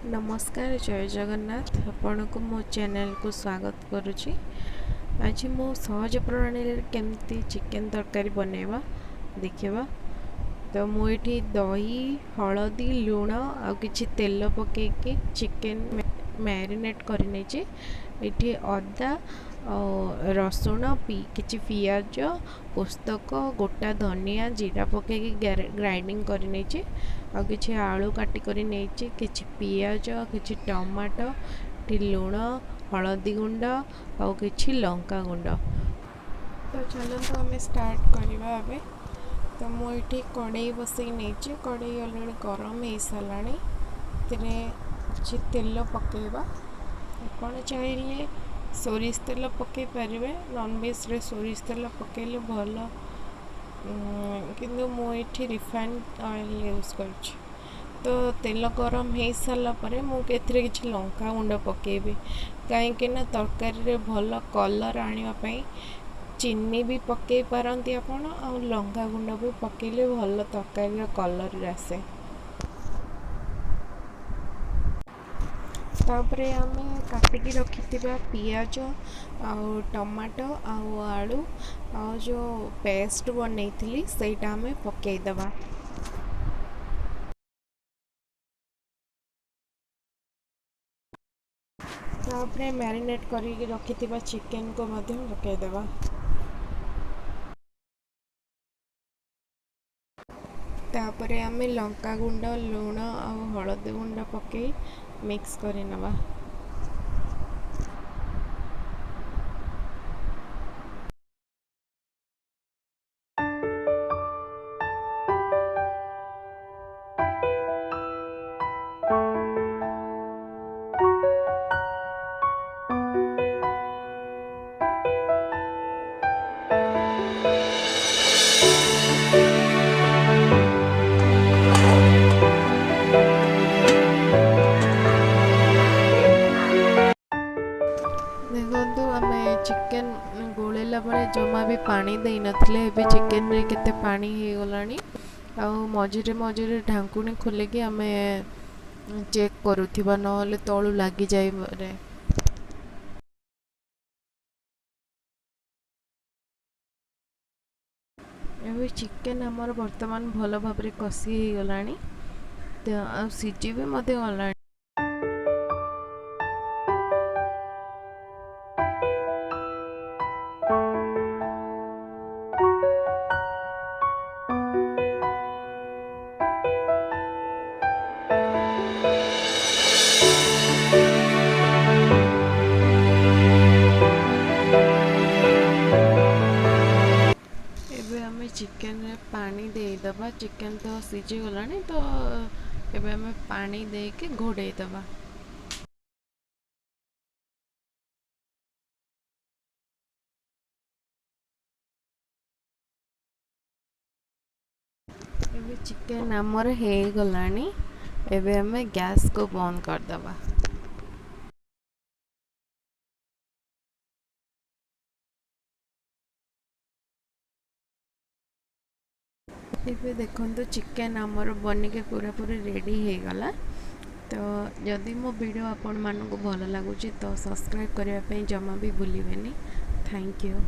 नमस्कार जय जगन्नाथ आपण को मो चैनल को स्वागत करुच्ची। आज मो सहज प्रणाली केमती चिकेन तरकारी बनैबा देखिबा। तो मुझे दही हलदी लुण आ कि तेल पकईकि चिकेन मैरिनेट करनी अदा रसुण कि पियाज पुस्तक गोटा धनिया जीरा पकईकि ग्राइंडिंग करनी आ कि आलू काटिक कि पियाज कि टमाटो लुण हलदी गुंड आ कि लंका गुंड। तो चलते आम स्टार्ट करवा। तो मुझे कड़े बसई नहीं कड़े अलरेडी गरम हो सारा तेल पकेबा। आप चाहिए सोरिष तेल पकई पारे नॉनवेज रे सोरिष तेल पकेले भल किंतु मुझे रिफाइंड ऑयल यूज कर। तो तेल गरम हो सारा पर मुझे कि लंका गुंड पकेबी कहीं तरकारी भल कलर आने चीनी भी पकई पारती आपण आ लंका गुंड भी पकेले भल तरकारी कलर आसे। तापर आम काटिकी रखि पियाज आ टमाटो आलू आ जो पेस्ट बनई थी सेटा आम पकईदबा। तापर मैरिनेट करके रखि चिकेन को पकईदबा। तापर आम लंका गुंड लुण आ हलदी गुंड पकई मिक्स कर नवा। देखो आम चिकेन गोलेला बेले जमा भी पानी दे नथिले एबे चिकेन रे केते पानी हो गलानी आ मझिरे मझिरे ढांकुणी खोलिकी आम चेक करुथिबा नहले तळु लागी जाय रे। एबे चिकेन हमर वर्तमान भल भाबरे कसी हो गलानी तो आ सिजी भी मते गलानी। चिकेन रे पानी देदबा चिकेन तो सीझी गलानी तो एबे हमें पानी दे के घोड़े दबा। एबे चिकेन आमर हे गलानी एबे हमें गैस को बंद कर दबा। एबे देखो चिकेन आमर बनिके पूरा पूरी रेडी हो गला। तो जदि मो वीडियो आपण मानक भल लगुच तो सब्सक्राइब करने जमा भी भूलिए। Thank you.